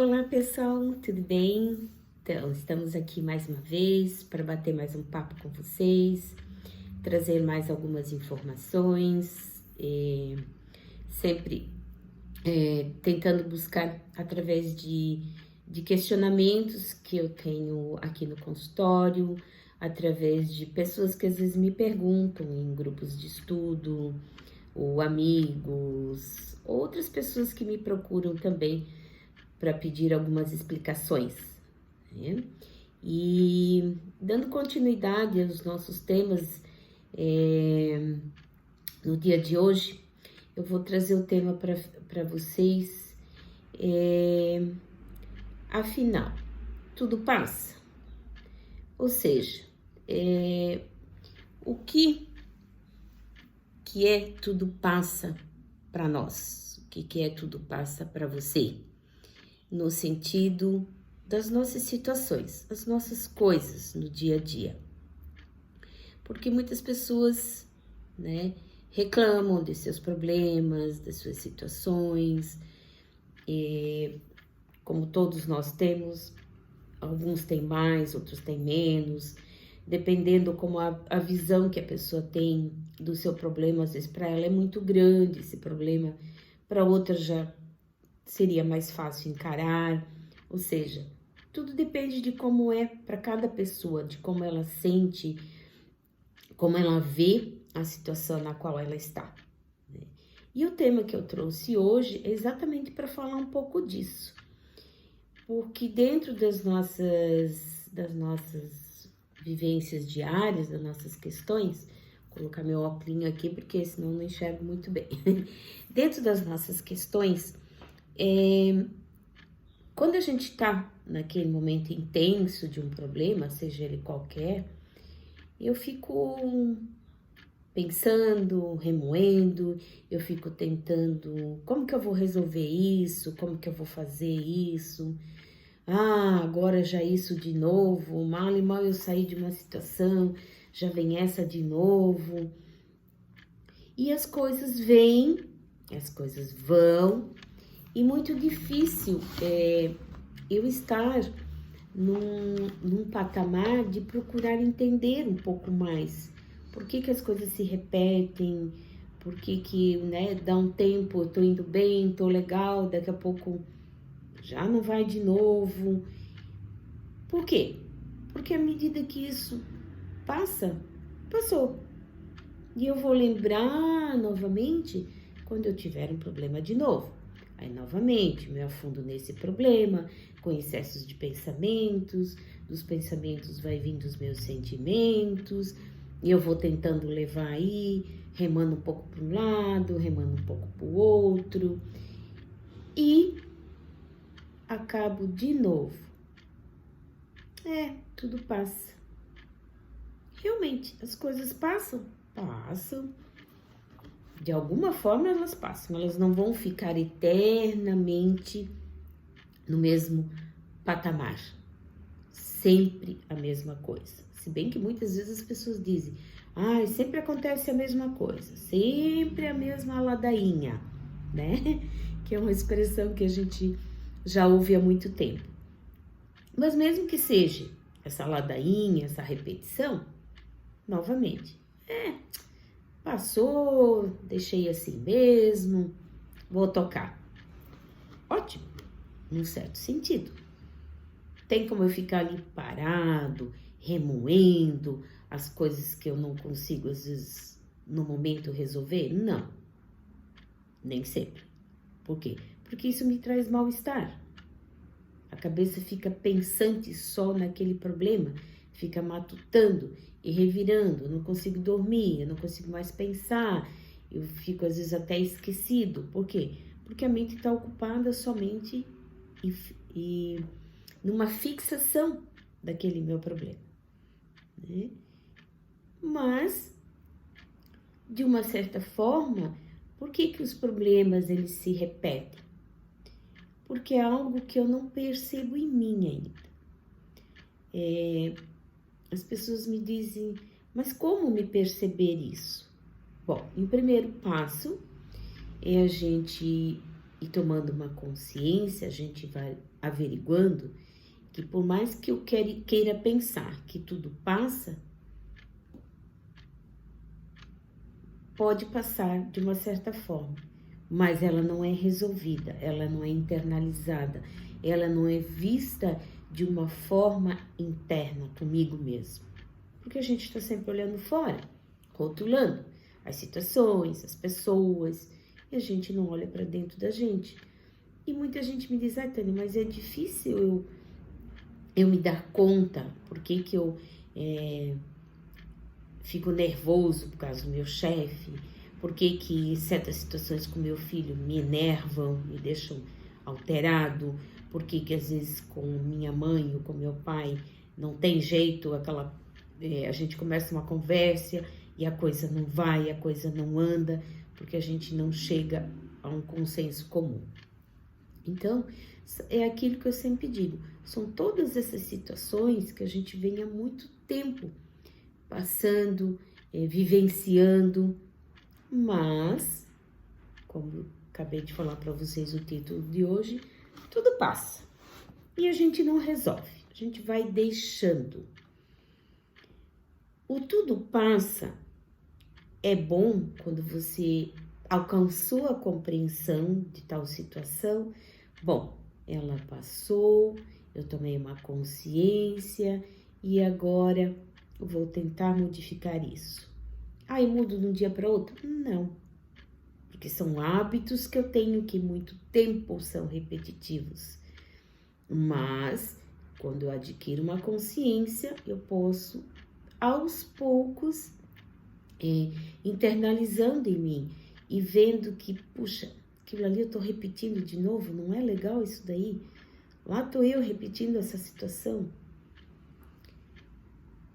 Olá pessoal, tudo bem? Então, estamos aqui mais uma vez para bater mais um papo com vocês, trazer mais algumas informações, sempre tentando buscar através de questionamentos que eu tenho aqui no consultório, através de pessoas que às vezes me perguntam em grupos de estudo, ou amigos, outras pessoas que me procuram também para pedir algumas explicações, né? E dando continuidade aos nossos temas, no dia de hoje, eu vou trazer o tema para vocês. Afinal, tudo passa? Ou seja, o que é tudo passa para nós? O que é tudo passa para você? No sentido das nossas situações, as nossas coisas no dia a dia. Porque muitas pessoas, né, reclamam de seus problemas, das suas situações, e como todos nós temos, alguns têm mais, outros têm menos, dependendo como a visão que a pessoa tem do seu problema, às vezes para ela é muito grande esse problema, para outra já seria mais fácil encarar, ou seja, tudo depende de como é para cada pessoa, de como ela sente, como ela vê a situação na qual ela está, né? E o tema que eu trouxe hoje é exatamente para falar um pouco disso, porque dentro das nossas vivências diárias, das nossas questões, vou colocar meu óculos aqui porque senão não enxergo muito bem. Dentro das nossas questões, quando a gente tá naquele momento intenso de um problema, seja ele qualquer, eu fico pensando, remoendo, eu fico tentando, como que eu vou resolver isso? Como que eu vou fazer isso? Agora já isso de novo, mal e mal eu saí de uma situação, já vem essa de novo. E as coisas vêm, as coisas vão, e muito difícil eu estar num patamar de procurar entender um pouco mais. Por que as coisas se repetem? Por que, né, dá um tempo, eu tô indo bem, tô legal, daqui a pouco já não vai de novo. Por quê? Porque à medida que isso passou. E eu vou lembrar novamente quando eu tiver um problema de novo. Aí, novamente, me afundo nesse problema, com excessos de pensamentos, dos pensamentos vai vindo os meus sentimentos, e eu vou tentando levar aí, remando um pouco para um lado, remando um pouco para o outro, e acabo de novo. Tudo passa. Realmente, as coisas passam. De alguma forma elas passam, elas não vão ficar eternamente no mesmo patamar, sempre a mesma coisa. Se bem que muitas vezes as pessoas dizem, sempre acontece a mesma coisa, sempre a mesma ladainha, né? Que é uma expressão que a gente já ouve há muito tempo. Mas mesmo que seja essa ladainha, essa repetição, novamente, passou, deixei assim mesmo, vou tocar. Ótimo, num certo sentido. Tem como eu ficar ali parado, remoendo as coisas que eu não consigo, às vezes, no momento resolver? Não, nem sempre. Por quê? Porque isso me traz mal-estar. A cabeça fica pensante só naquele problema, fica matutando e revirando, eu não consigo dormir, eu não consigo mais pensar, eu fico às vezes até esquecido. Por quê? Porque a mente está ocupada somente e numa fixação daquele meu problema, né? Mas, de uma certa forma, por que os problemas eles se repetem? Porque é algo que eu não percebo em mim ainda. As pessoas me dizem, mas como me perceber isso? Bom, o primeiro passo é a gente E tomando uma consciência, a gente vai averiguando que por mais que eu queira pensar que tudo passa, pode passar de uma certa forma, mas ela não é resolvida, ela não é internalizada, ela não é vista de uma forma interna comigo mesmo. Porque a gente está sempre olhando fora, rotulando as situações, as pessoas, e a gente não olha para dentro da gente. E muita gente me diz, Tânia, mas é difícil eu me dar conta, por que eu fico nervoso por causa do meu chefe, por que certas situações com meu filho me enervam, me deixam alterado, por que às vezes com minha mãe ou com meu pai não tem jeito, a gente começa uma conversa e a coisa não vai, a coisa não anda, porque a gente não chega a um consenso comum. Então, é aquilo que eu sempre digo, são todas essas situações que a gente vem há muito tempo passando, vivenciando, mas, como eu acabei de falar para vocês o título de hoje, tudo passa e a gente não resolve, a gente vai deixando. O tudo passa é bom quando você alcançou a compreensão de tal situação. Bom, ela passou, eu tomei uma consciência e agora eu vou tentar modificar isso. Eu mudo de um dia para outro? Não, porque são hábitos que eu tenho que muito tempo são repetitivos. Mas, quando eu adquiro uma consciência, eu posso, aos poucos, internalizando em mim e vendo que, puxa, aquilo ali eu tô repetindo de novo, não é legal isso daí? Lá tô eu repetindo essa situação.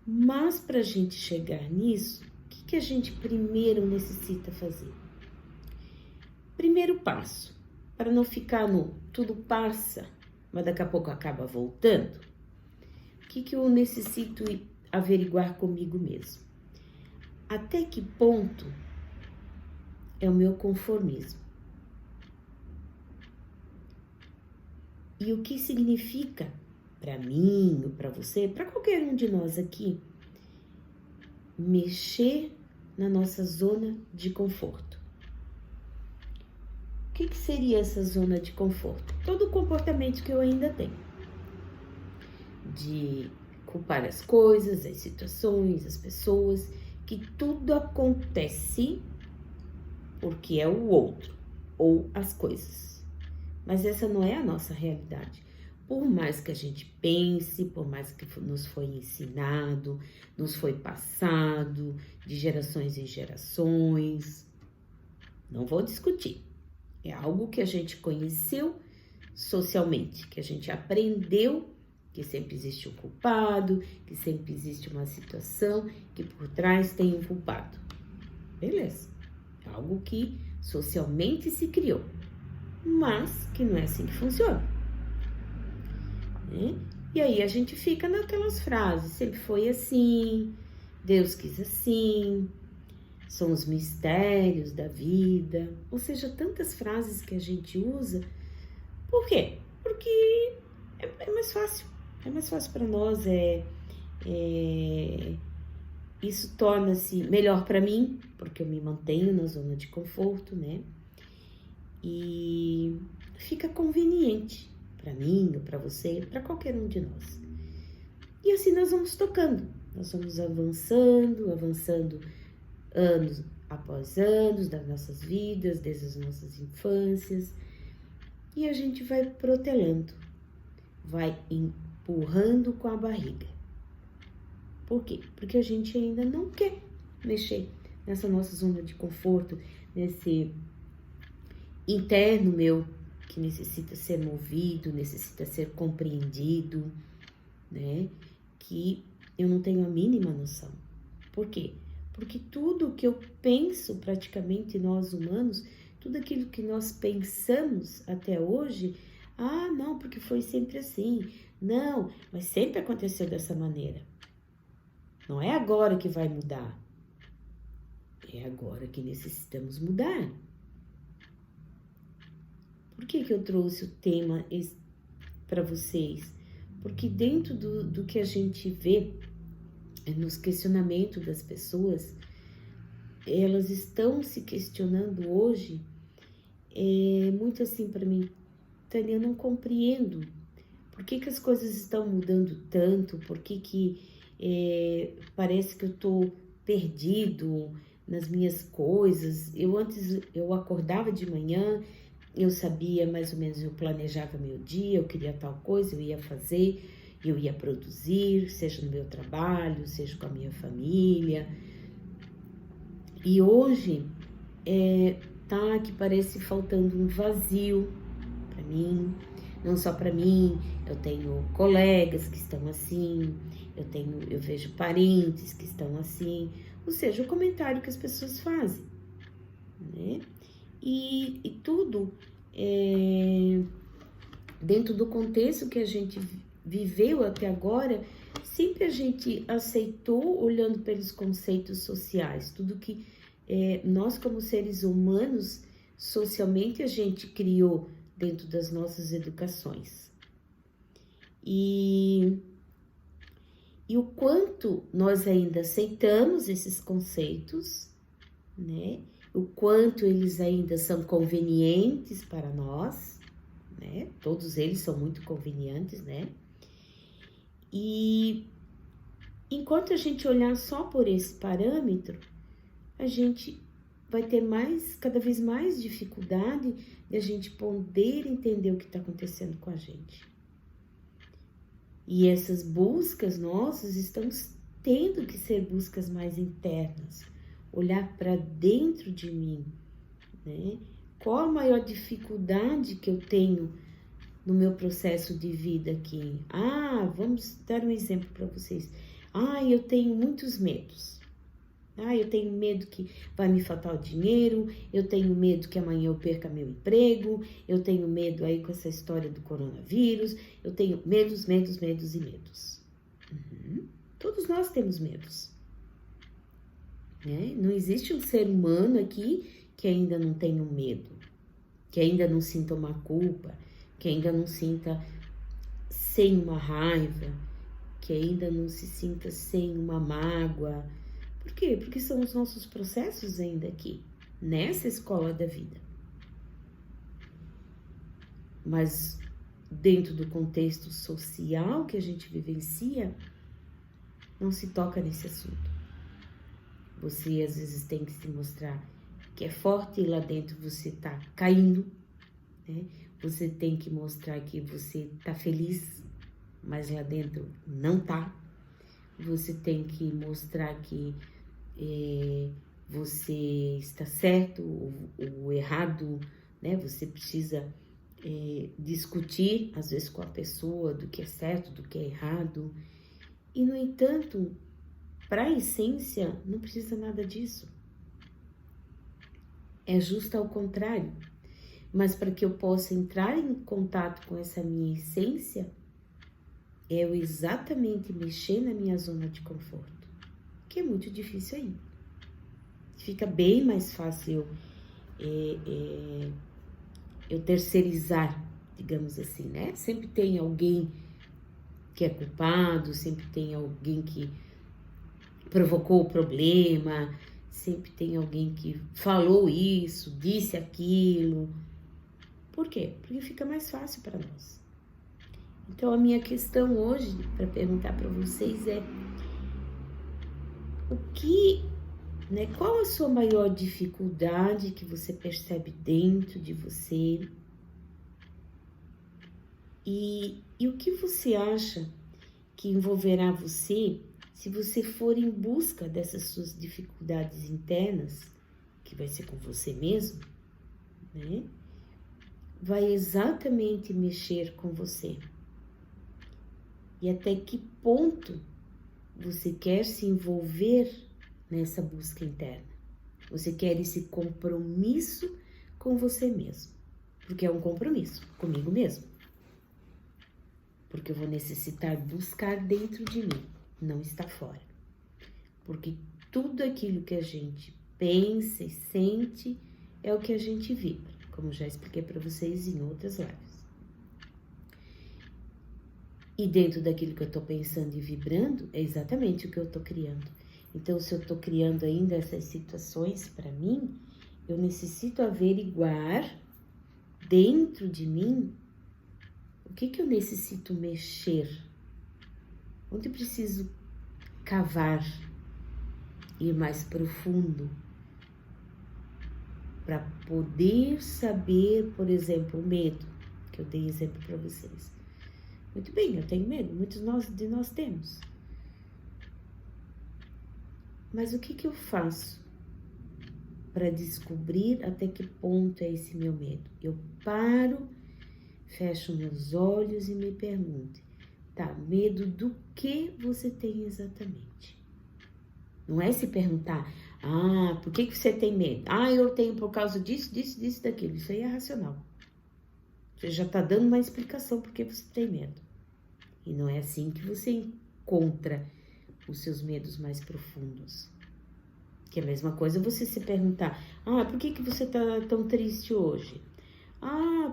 Mas para a gente chegar nisso, o que a gente primeiro necessita fazer? Primeiro passo, para não ficar no tudo passa, mas daqui a pouco acaba voltando, o que eu necessito averiguar comigo mesmo? Até que ponto é o meu conformismo? E o que significa para mim, ou para você, para qualquer um de nós aqui, mexer na nossa zona de conforto? O que seria essa zona de conforto? Todo o comportamento que eu ainda tenho. De culpar as coisas, as situações, as pessoas, que tudo acontece porque é o outro ou as coisas. Mas essa não é a nossa realidade. Por mais que a gente pense, por mais que nos foi ensinado, nos foi passado de gerações em gerações, não vou discutir. É algo que a gente conheceu socialmente, que a gente aprendeu que sempre existe um culpado, que sempre existe uma situação, que por trás tem um culpado. Beleza, é algo que socialmente se criou, mas que não é assim que funciona. E aí a gente fica naquelas frases, sempre foi assim, Deus quis assim, são os mistérios da vida, ou seja, tantas frases que a gente usa. Por quê? Porque é mais fácil. É mais fácil para nós, isso torna-se melhor para mim, porque eu me mantenho na zona de conforto, né? E fica conveniente para mim, ou para você, para qualquer um de nós. E assim nós vamos tocando, nós vamos avançando anos após anos das nossas vidas, desde as nossas infâncias, e a gente vai protelando, vai empurrando com a barriga. Por quê? Porque a gente ainda não quer mexer nessa nossa zona de conforto, nesse interno meu que necessita ser movido, necessita ser compreendido, né? Que eu não tenho a mínima noção. Por quê? Porque tudo que eu penso, praticamente nós humanos, tudo aquilo que nós pensamos até hoje, não, porque foi sempre assim. Não, mas sempre aconteceu dessa maneira. Não é agora que vai mudar. É agora que necessitamos mudar. Por que eu trouxe o tema para vocês? Porque dentro do que a gente vê nos questionamentos das pessoas, elas estão se questionando hoje, muito assim para mim, Tânia, eu não compreendo por que as coisas estão mudando tanto, por que parece que eu estou perdido nas minhas coisas. Antes eu acordava de manhã, eu sabia mais ou menos, eu planejava meu dia, eu queria tal coisa, eu ia fazer, eu ia produzir, seja no meu trabalho, seja com a minha família. E hoje tá que parece faltando um vazio para mim, não só para mim, eu tenho colegas que estão assim, eu vejo parentes que estão assim, ou seja, o comentário que as pessoas fazem, né? E tudo dentro do contexto que a gente viveu até agora, sempre a gente aceitou olhando pelos conceitos sociais, tudo que nós como seres humanos, socialmente a gente criou dentro das nossas educações. E o quanto nós ainda aceitamos esses conceitos, né? O quanto eles ainda são convenientes para nós, né? Todos eles são muito convenientes, né? E enquanto a gente olhar só por esse parâmetro, a gente vai ter cada vez mais dificuldade de a gente poder entender o que está acontecendo com a gente. E essas buscas nossas estão tendo que ser buscas mais internas, olhar para dentro de mim, né? Qual a maior dificuldade que eu tenho no meu processo de vida aqui? Vamos dar um exemplo para vocês. Eu tenho muitos medos. Eu tenho medo que vai me faltar o dinheiro, eu tenho medo que amanhã eu perca meu emprego, eu tenho medo aí com essa história do coronavírus, eu tenho medos e medos. Todos nós temos medos, né? Não existe um ser humano aqui que ainda não tenha um medo, que ainda não sinta uma culpa, que ainda não sinta sem uma raiva, que ainda não se sinta sem uma mágoa. Por quê? Porque são os nossos processos ainda aqui, nessa escola da vida. Mas dentro do contexto social que a gente vivencia, não se toca nesse assunto. Você às vezes tem que se mostrar que é forte e lá dentro você tá caindo, né? Você tem que mostrar que você tá feliz, mas lá dentro não tá. Você tem que mostrar que você está certo ou errado, né? Você precisa discutir, às vezes, com a pessoa do que é certo, do que é errado. E, no entanto, para a essência, não precisa nada disso. É justo ao contrário. Mas para que eu possa entrar em contato com essa minha essência, eu exatamente mexer na minha zona de conforto, que é muito difícil ainda. Fica bem mais fácil eu terceirizar, digamos assim, né? Sempre tem alguém que é culpado, sempre tem alguém que provocou o problema, sempre tem alguém que falou isso, disse aquilo. Por quê? Porque fica mais fácil para nós. Então, a minha questão hoje, para perguntar para vocês é: qual a sua maior dificuldade que você percebe dentro de você? E o que você acha que envolverá você se você for em busca dessas suas dificuldades internas, que vai ser com você mesmo, né? Vai exatamente mexer com você. E até que ponto você quer se envolver nessa busca interna? Você quer esse compromisso com você mesmo? Porque é um compromisso comigo mesmo. Porque eu vou necessitar buscar dentro de mim, não está fora. Porque tudo aquilo que a gente pensa e sente é o que a gente vibra. como já expliquei para vocês em outras lives. E dentro daquilo que eu tô pensando e vibrando, é exatamente o que eu tô criando. Então, se eu tô criando ainda essas situações para mim, eu necessito averiguar dentro de mim o que eu necessito mexer, onde eu preciso cavar, ir mais profundo, para poder saber, por exemplo, o medo, que eu dei exemplo para vocês. Muito bem, eu tenho medo, muitos de nós temos. Mas o que eu faço para descobrir até que ponto é esse meu medo? Eu paro, fecho meus olhos e me pergunto, tá, medo do que você tem exatamente? Não é se perguntar, por que você tem medo? Eu tenho por causa disso, daquilo. Isso aí é racional. Você já está dando uma explicação por que você tem medo. E não é assim que você encontra os seus medos mais profundos. Que é a mesma coisa você se perguntar, por que você está tão triste hoje?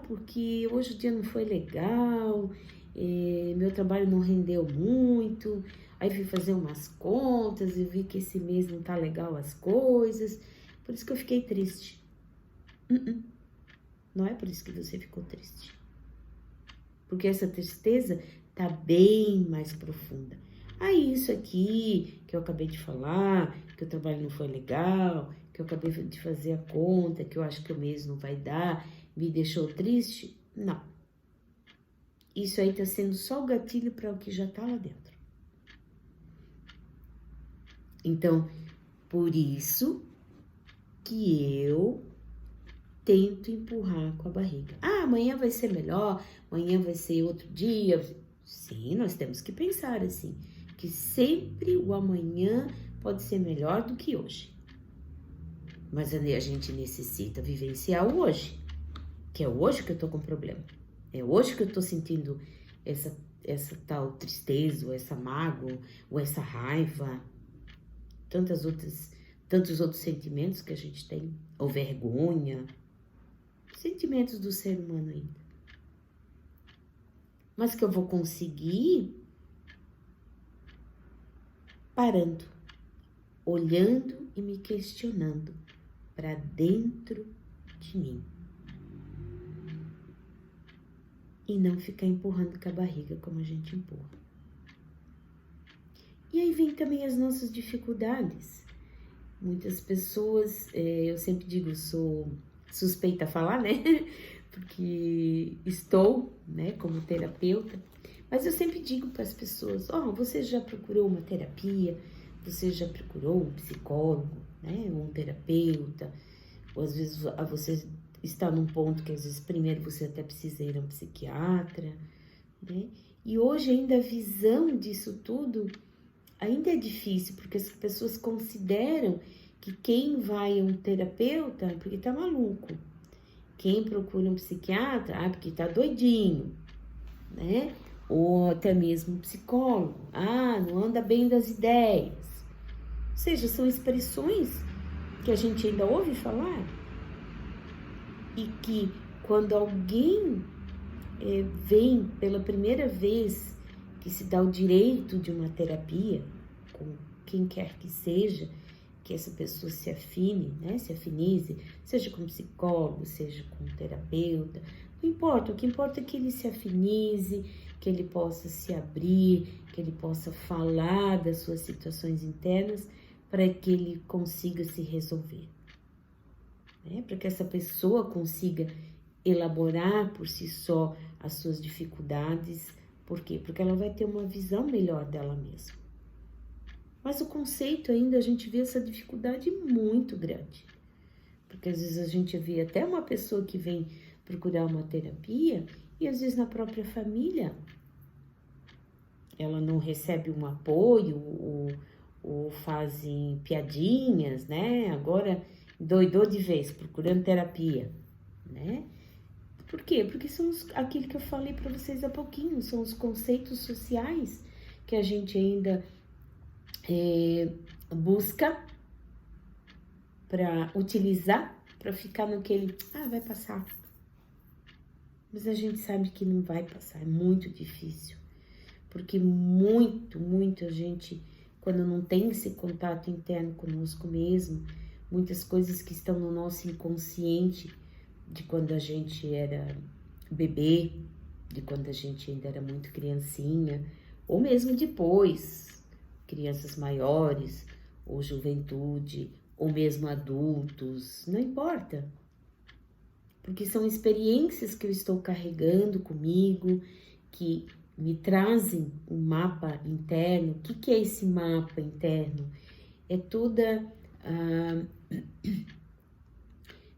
Porque hoje o dia não foi legal, meu trabalho não rendeu muito, aí fui fazer umas contas e vi que esse mês não tá legal as coisas, por isso que eu fiquei triste. Não é por isso que você ficou triste. Porque essa tristeza tá bem mais profunda. Isso aqui que eu acabei de falar, que o trabalho não foi legal, que eu acabei de fazer a conta, que eu acho que o mês não vai dar, me deixou triste? Não. Isso aí tá sendo só o gatilho para o que já tá lá dentro. Então, por isso que eu tento empurrar com a barriga. Amanhã vai ser melhor, amanhã vai ser outro dia. Sim, nós temos que pensar assim, que sempre o amanhã pode ser melhor do que hoje. Mas a gente necessita vivenciar o hoje, que é hoje que eu tô com problema. É hoje que eu tô sentindo essa tal tristeza, ou essa mágoa, ou essa raiva, tantos outros sentimentos que a gente tem, ou vergonha, sentimentos do ser humano ainda. Mas que eu vou conseguir parando, olhando e me questionando para dentro de mim. E não ficar empurrando com a barriga como a gente empurra. E aí vem também as nossas dificuldades. Muitas pessoas, eu sempre digo, sou suspeita a falar, né? Porque estou, né, como terapeuta. Mas eu sempre digo para as pessoas, você já procurou uma terapia? Você já procurou um psicólogo, né? Ou um terapeuta? Ou às vezes você está num ponto que às vezes primeiro você até precisa ir a um psiquiatra, né? E hoje ainda a visão disso tudo ainda é difícil, porque as pessoas consideram que quem vai a um terapeuta é porque tá maluco. Quem procura um psiquiatra, porque tá doidinho, né? Ou até mesmo um psicólogo, não anda bem das ideias. Ou seja, são expressões que a gente ainda ouve falar e que quando alguém vem pela primeira vez que se dá o direito de uma terapia, com quem quer que seja, que essa pessoa se afine, né, se afinize, seja com psicólogo, seja com terapeuta, não importa, o que importa é que ele se afinize, que ele possa se abrir, que ele possa falar das suas situações internas para que ele consiga se resolver, né, para que essa pessoa consiga elaborar por si só as suas dificuldades. Por quê? Porque ela vai ter uma visão melhor dela mesma. Mas o conceito ainda, a gente vê essa dificuldade muito grande. Porque às vezes a gente vê até uma pessoa que vem procurar uma terapia e às vezes na própria família ela não recebe um apoio ou fazem piadinhas, né? Agora doidou de vez procurando terapia, né? Por quê? Porque são aquilo que eu falei para vocês há pouquinho, são os conceitos sociais que a gente ainda busca para utilizar para ficar naquele, vai passar. Mas a gente sabe que não vai passar, é muito difícil. Porque muito a gente, quando não tem esse contato interno conosco mesmo, muitas coisas que estão no nosso inconsciente, de quando a gente era bebê, de quando a gente ainda era muito criancinha, ou mesmo depois, crianças maiores, ou juventude, ou mesmo adultos, não importa. Porque são experiências que eu estou carregando comigo, que me trazem um mapa interno. O que é esse mapa interno? É toda,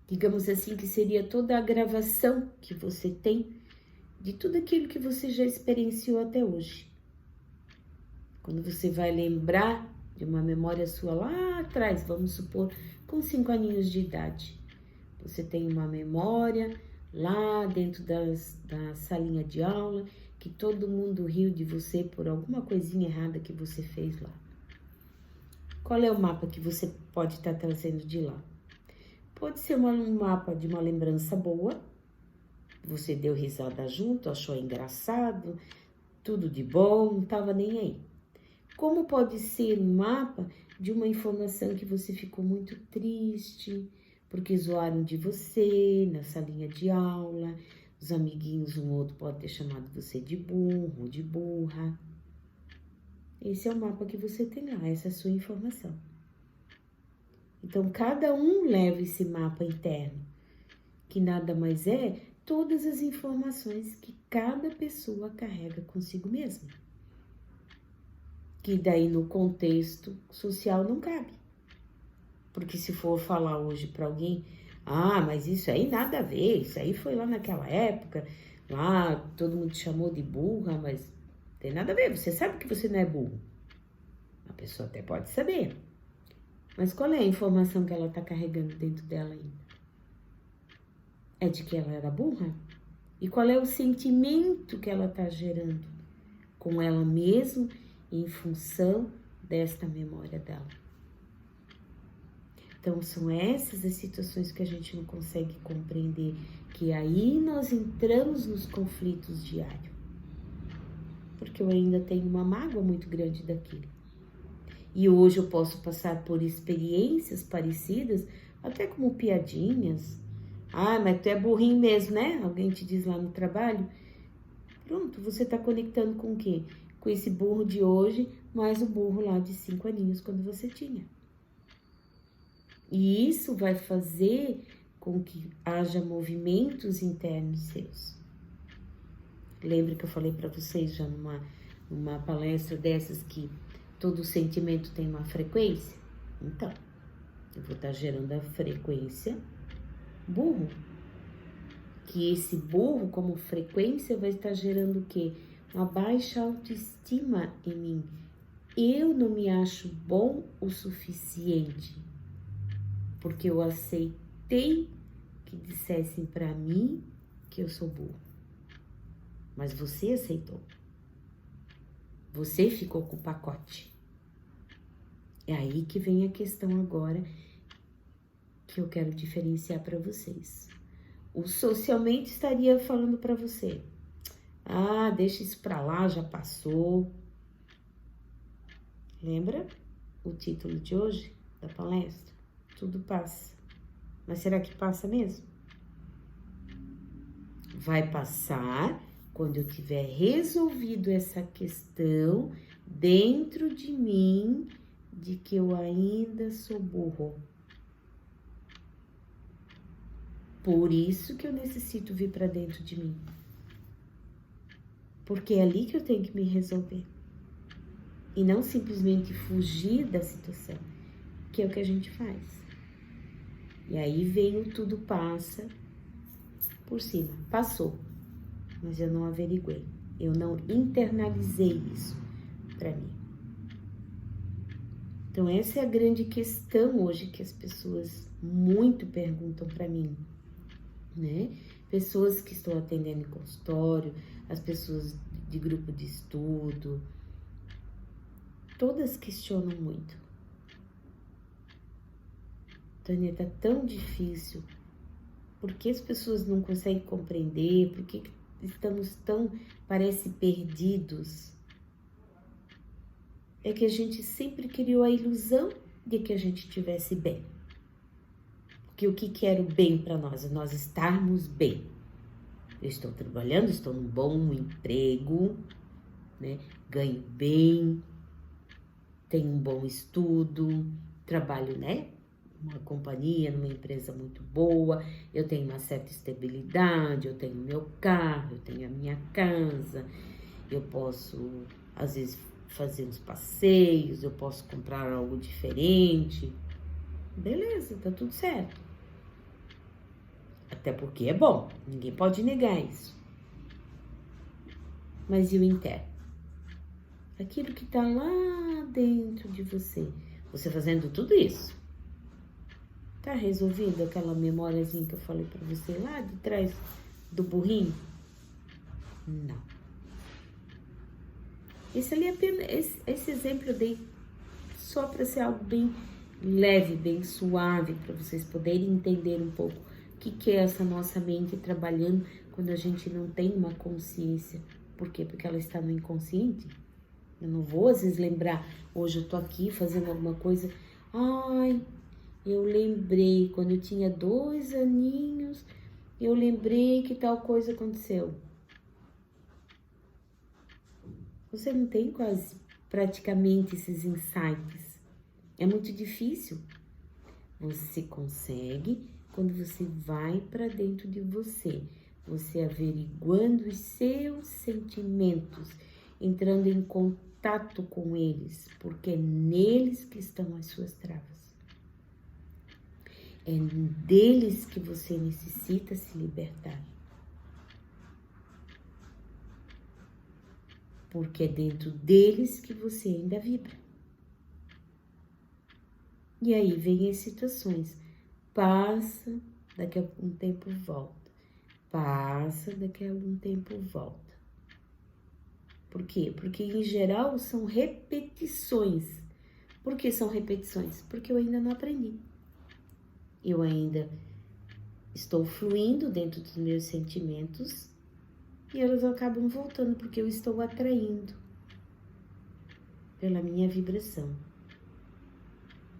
digamos assim, que seria toda a gravação que você tem de tudo aquilo que você já experienciou até hoje. Quando você vai lembrar de uma memória sua lá atrás, vamos supor, com 5 aninhos de idade, você tem uma memória lá dentro da salinha de aula, que todo mundo riu de você por alguma coisinha errada que você fez lá. Qual é o mapa que você pode estar trazendo de lá? Pode ser um mapa de uma lembrança boa, você deu risada junto, achou engraçado, tudo de bom, não estava nem aí. Como pode ser um mapa de uma informação que você ficou muito triste, porque zoaram de você na salinha de aula, os amiguinhos, um outro pode ter chamado você de burro ou de burra. Esse é o mapa que você tem lá, essa é a sua informação. Então, cada um leva esse mapa interno, que nada mais é todas as informações que cada pessoa carrega consigo mesma. Que daí no contexto social não cabe. Porque se for falar hoje para alguém, mas isso aí nada a ver, isso aí foi lá naquela época, lá todo mundo te chamou de burra, mas tem nada a ver, você sabe que você não é burro. A pessoa até pode saber, mas qual é a informação que ela está carregando dentro dela ainda? É de que ela era burra? E qual é o sentimento que ela está gerando com ela mesma em função desta memória dela? Então, são essas as situações que a gente não consegue compreender, que aí nós entramos nos conflitos diários. Porque eu ainda tenho uma mágoa muito grande daquilo. E hoje eu posso passar por experiências parecidas, até como piadinhas. Mas tu é burrinho mesmo, né? Alguém te diz lá no trabalho. Pronto, você tá conectando com o quê? Com esse burro de hoje, mais o burro lá de 5 aninhos, quando você tinha. E isso vai fazer com que haja movimentos internos seus. Lembra que eu falei para vocês já numa palestra dessas que todo sentimento tem uma frequência? Então, eu vou estar gerando a frequência burro. Que esse burro, como frequência, vai estar gerando o quê? Uma baixa autoestima em mim. Eu não me acho bom o suficiente. Porque eu aceitei que dissessem para mim que eu sou burro. Mas você aceitou. Você ficou com o pacote. É aí que vem a questão agora que eu quero diferenciar para vocês. O socialmente estaria falando para você: deixa isso para lá, já passou. Lembra o título de hoje da palestra? Tudo passa. Mas será que passa mesmo? Vai passar quando eu tiver resolvido essa questão dentro de mim de que eu ainda sou burro. Por isso que eu necessito vir para dentro de mim. Porque é ali que eu tenho que me resolver. E não simplesmente fugir da situação, que é o que a gente faz. E aí vem o tudo passa por cima. Passou, mas eu não averiguei. Eu não internalizei isso para mim. Então essa é a grande questão hoje que as pessoas muito perguntam para mim, né? Pessoas que estão atendendo em consultório, as pessoas de grupo de estudo, todas questionam muito. Tânia, tá tão difícil por que as pessoas não conseguem compreender, por que estamos tão, parece, perdidos. É que a gente sempre criou a ilusão de que a gente estivesse bem. Porque o que era o bem para nós? Nós estarmos bem. Eu estou trabalhando, estou num bom emprego, né? Ganho bem, tenho um bom estudo, trabalho, né? Uma companhia, numa empresa muito boa, eu tenho uma certa estabilidade, eu tenho meu carro, eu tenho a minha casa, eu posso, às vezes, fazer uns passeios, eu posso comprar algo diferente. Beleza, tá tudo certo. Até porque é bom, ninguém pode negar isso. Mas e o interno? Aquilo que tá lá dentro de você, você fazendo tudo isso, tá resolvido aquela memóriazinha que eu falei pra você lá de trás do burrinho? Não. Esse exemplo eu dei só para ser algo bem leve, bem suave, para vocês poderem entender um pouco o que é essa nossa mente trabalhando quando a gente não tem uma consciência. Por quê? Porque ela está no inconsciente. Eu não vou, às vezes, lembrar, hoje eu tô aqui fazendo alguma coisa, ai, eu lembrei, quando eu tinha 2 aninhos, eu lembrei que tal coisa aconteceu. Você não tem quase, praticamente, esses insights. É muito difícil. Você consegue quando você vai para dentro de você. Você averiguando os seus sentimentos, entrando em contato com eles, porque é neles que estão as suas travas. É deles que você necessita se libertar. Porque é dentro deles que você ainda vibra. E aí vem as situações. Passa, daqui a algum tempo volta. Passa, daqui a algum tempo volta. Por quê? Porque em geral são repetições. Por que são repetições? Porque eu ainda não aprendi. Eu ainda estou fluindo dentro dos meus sentimentos e elas acabam voltando porque eu estou atraindo pela minha vibração.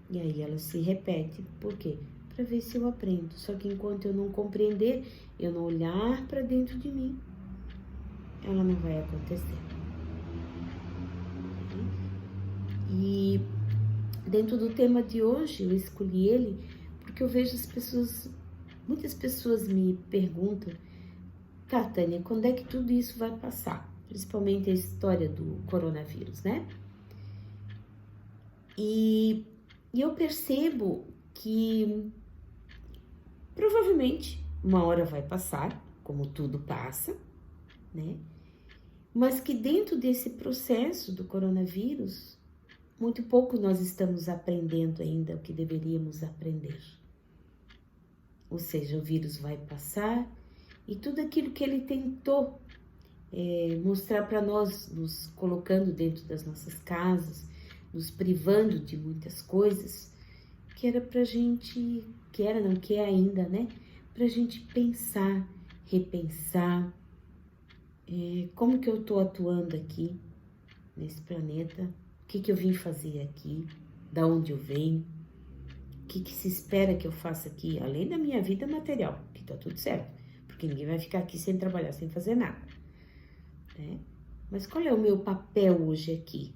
E aí ela se repete. Por quê? Para ver se eu aprendo. Só que enquanto eu não compreender, eu não olhar para dentro de mim, ela não vai acontecer. E dentro do tema de hoje, eu escolhi ele porque eu vejo as pessoas, muitas pessoas me perguntam, tá, Tânia, quando é que tudo isso vai passar? Principalmente a história do coronavírus, né? E eu percebo que provavelmente uma hora vai passar, como tudo passa, né? Mas que dentro desse processo do coronavírus, muito pouco nós estamos aprendendo ainda o que deveríamos aprender. Ou seja, o vírus vai passar e tudo aquilo que ele tentou mostrar para nós, nos colocando dentro das nossas casas, nos privando de muitas coisas, que era pra gente, que era, não que é ainda, né? Pra gente pensar, repensar, como que eu tô atuando aqui, nesse planeta, o que eu vim fazer aqui, da onde eu venho, o que se espera que eu faça aqui, além da minha vida material, que tá tudo certo, porque ninguém vai ficar aqui sem trabalhar, sem fazer nada, né? Mas qual é o meu papel hoje aqui?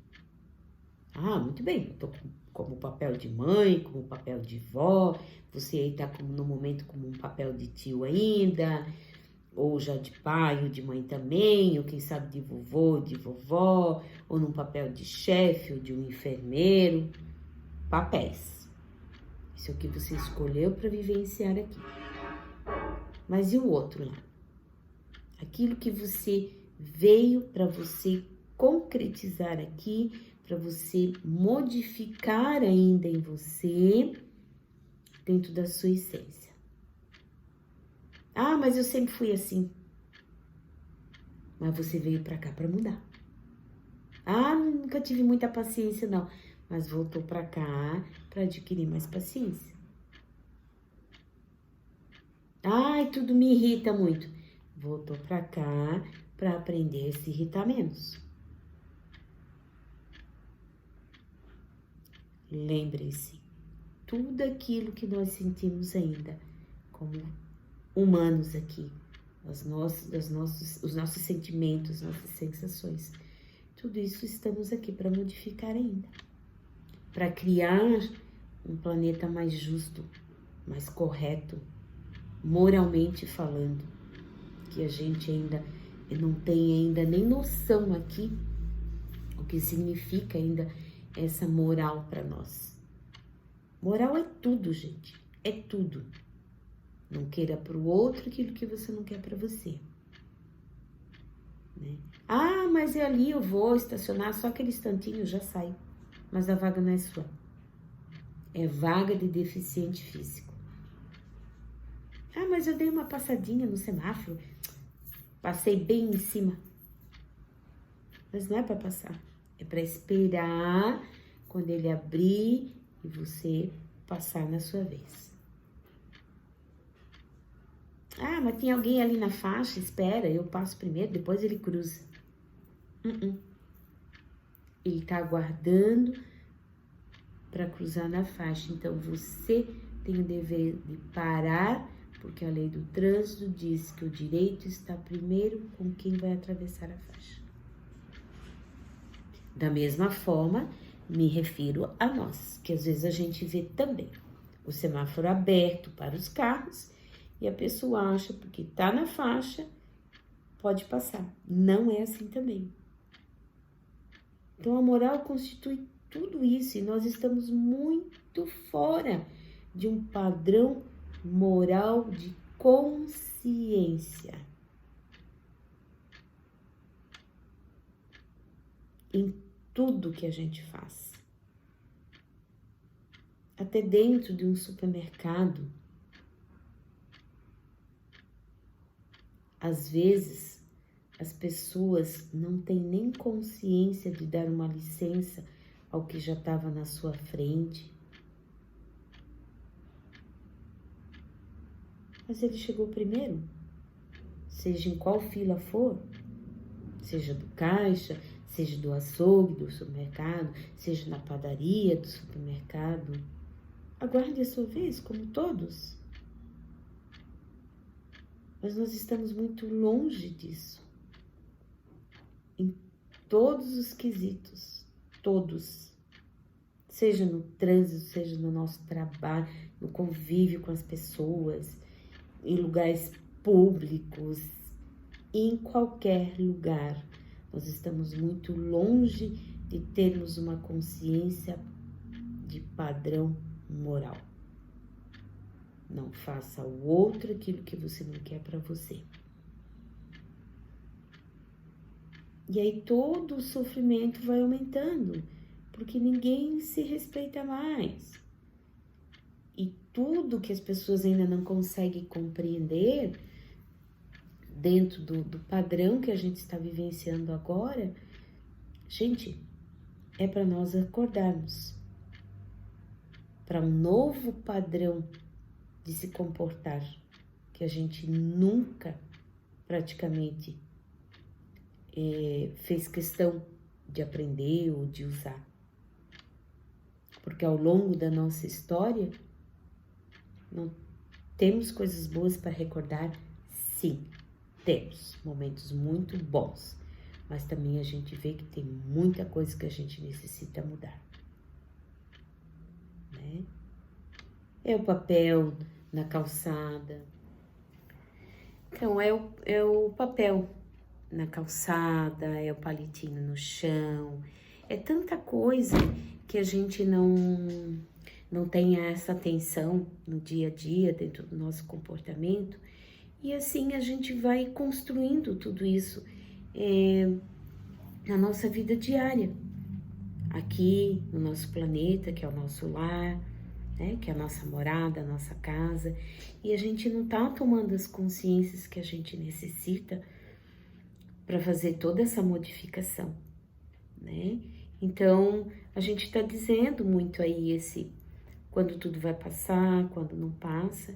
Ah, muito bem, eu tô como papel de mãe, como papel de vó, você aí tá no momento como um papel de tio ainda, ou já de pai ou de mãe também, ou quem sabe de vovô, de vovó, ou num papel de chefe ou de um enfermeiro. Papéis. Isso é o que você escolheu para vivenciar aqui. Mas e o outro lá? Aquilo que você veio para você concretizar aqui, para você modificar ainda em você, dentro da sua essência. Ah, mas eu sempre fui assim. Mas você veio para cá para mudar. Ah, nunca tive muita paciência, não. Mas voltou para cá para adquirir mais paciência. Ai, tudo me irrita muito. Voltou para cá para aprender a se irritar menos. Lembre-se, tudo aquilo que nós sentimos ainda, como humanos aqui, os nossos sentimentos, nossas sensações, tudo isso estamos aqui para modificar ainda, para criar um planeta mais justo, mais correto, moralmente falando, que a gente ainda não tem ainda nem noção aqui o que significa ainda essa moral para nós. Moral é tudo, gente, é tudo. Não queira para o outro aquilo que você não quer para você. Né? Ah, mas é ali, eu vou estacionar só aquele instantinho, já sai. Mas a vaga não é sua. É vaga de deficiente físico. Ah, mas eu dei uma passadinha no semáforo. Passei bem em cima. Mas não é para passar. É para esperar quando ele abrir e você passar na sua vez. Ah, mas tem alguém ali na faixa, espera, eu passo primeiro, depois ele cruza. Ele tá aguardando para cruzar na faixa. Então, você tem o dever de parar, porque a lei do trânsito diz que o direito está primeiro com quem vai atravessar a faixa. Da mesma forma, me refiro a nós, que às vezes a gente vê também o semáforo aberto para os carros e a pessoa acha, porque tá na faixa, pode passar. Não é assim também. Então, a moral constitui tudo isso e nós estamos muito fora de um padrão moral de consciência. Em tudo que a gente faz. Até dentro de um supermercado. Às vezes, as pessoas não têm nem consciência de dar uma licença ao que já estava na sua frente. Mas ele chegou primeiro, seja em qual fila for, seja do caixa, seja do açougue do supermercado, seja na padaria do supermercado. Aguarde a sua vez, como todos. Mas nós estamos muito longe disso. Em todos os quesitos, todos. Seja no trânsito, seja no nosso trabalho, no convívio com as pessoas, em lugares públicos, em qualquer lugar. Nós estamos muito longe de termos uma consciência de padrão moral. Não faça ao outro aquilo que você não quer para você. E aí todo o sofrimento vai aumentando, porque ninguém se respeita mais. E tudo que as pessoas ainda não conseguem compreender, dentro do padrão que a gente está vivenciando agora, gente, é para nós acordarmos para um novo padrão de se comportar, que a gente nunca praticamente fez questão de aprender ou de usar. Porque ao longo da nossa história, não temos coisas boas para recordar? Sim, temos momentos muito bons, mas também a gente vê que tem muita coisa que a gente necessita mudar. Né? É o papel na calçada. Então, é o papel na calçada, é o palitinho no chão. É tanta coisa que a gente não tem essa atenção no dia a dia, dentro do nosso comportamento. E assim a gente vai construindo tudo isso na nossa vida diária. Aqui no nosso planeta, que é o nosso lar, né, que é a nossa morada, a nossa casa, e a gente não tá tomando as consciências que a gente necessita para fazer toda essa modificação, né? Então, a gente tá dizendo muito aí quando tudo vai passar, quando não passa,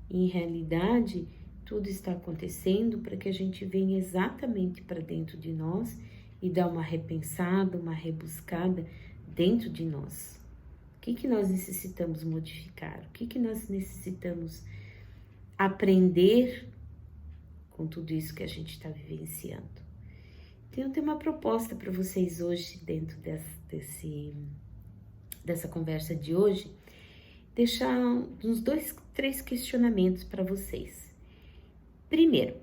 Em realidade, tudo está acontecendo para que a gente venha exatamente para dentro de nós e dar uma repensada, uma rebuscada dentro de nós. O que nós necessitamos modificar? O que nós necessitamos aprender com tudo isso que a gente está vivenciando? Então, eu tenho uma proposta para vocês hoje, dentro dessa conversa de hoje, deixar uns 2, 3 questionamentos para vocês. Primeiro,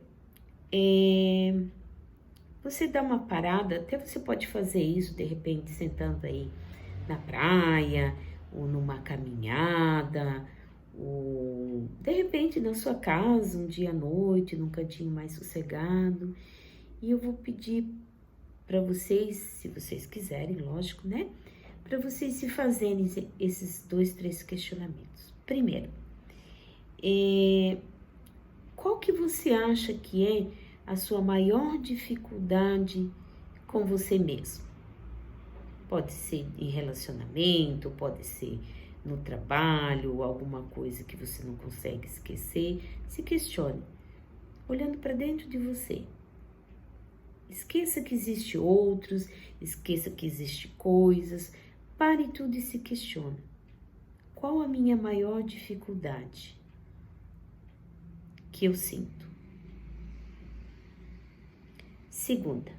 você dá uma parada, até você pode fazer isso, de repente, sentando aí na praia, ou numa caminhada, ou de repente na sua casa, um dia à noite, num cantinho mais sossegado. E eu vou pedir para vocês, se vocês quiserem, lógico, né? Para vocês se fazerem esses 2, 3 questionamentos. Primeiro, qual que você acha que é a sua maior dificuldade com você mesmo? Pode ser em relacionamento, pode ser no trabalho, alguma coisa que você não consegue esquecer. Se questione, olhando para dentro de você. Esqueça que existe outros, esqueça que existe coisas. Pare tudo e se questione. Qual a minha maior dificuldade que eu sinto? Segunda,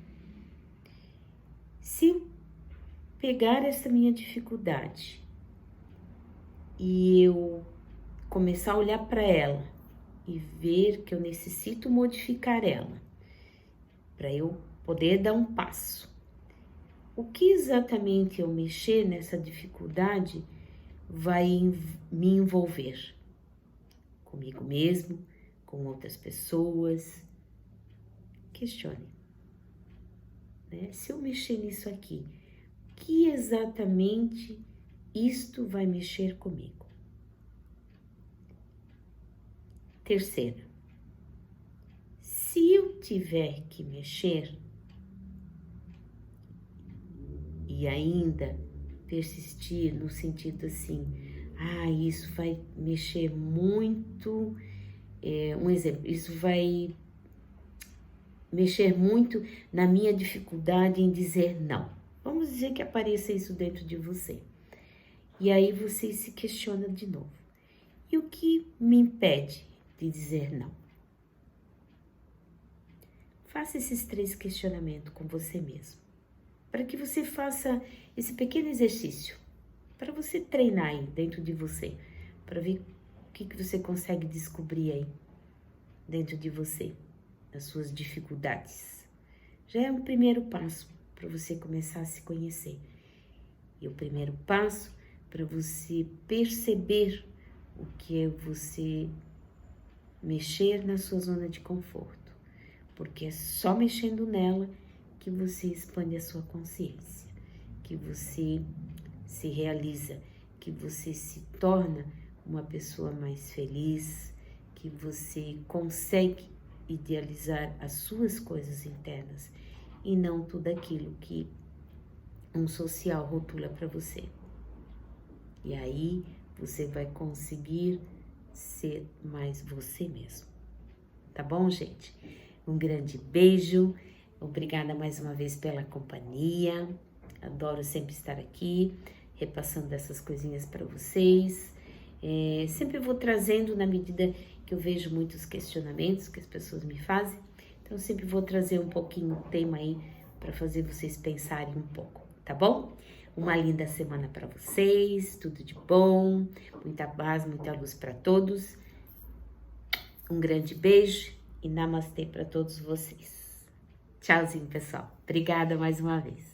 se eu pegar essa minha dificuldade e eu começar a olhar para ela e ver que eu necessito modificar ela, para eu poder dar um passo. O que exatamente eu mexer nessa dificuldade vai me envolver? Comigo mesmo, com outras pessoas? Questione. Né? Se eu mexer nisso aqui, o que exatamente isto vai mexer comigo? Terceiro, se eu tiver que mexer e ainda persistir no sentido assim, isso vai mexer muito, um exemplo, isso vai mexer muito na minha dificuldade em dizer não. Vamos dizer que apareça isso dentro de você. E aí você se questiona de novo. E o que me impede de dizer não? Faça esses 3 questionamentos com você mesmo, para que você faça esse pequeno exercício, para você treinar aí dentro de você, para ver o que você consegue descobrir aí dentro de você, as suas dificuldades. Já é um primeiro passo para você começar a se conhecer. E o primeiro passo para você perceber o que é você mexer na sua zona de conforto, porque é só mexendo nela que você expande a sua consciência, que você se realiza, que você se torna uma pessoa mais feliz, que você consegue idealizar as suas coisas internas e não tudo aquilo que um social rotula para você. E aí você vai conseguir ser mais você mesmo. Tá bom, gente? Um grande beijo. Obrigada mais uma vez pela companhia. Adoro sempre estar aqui, repassando essas coisinhas para vocês. Sempre vou trazendo na medida que eu vejo muitos questionamentos que as pessoas me fazem. Então, sempre vou trazer um pouquinho o tema aí para fazer vocês pensarem um pouco, tá bom? Uma linda semana para vocês, tudo de bom, muita paz, muita luz para todos. Um grande beijo e namastê para todos vocês. Tchauzinho, pessoal. Obrigada mais uma vez.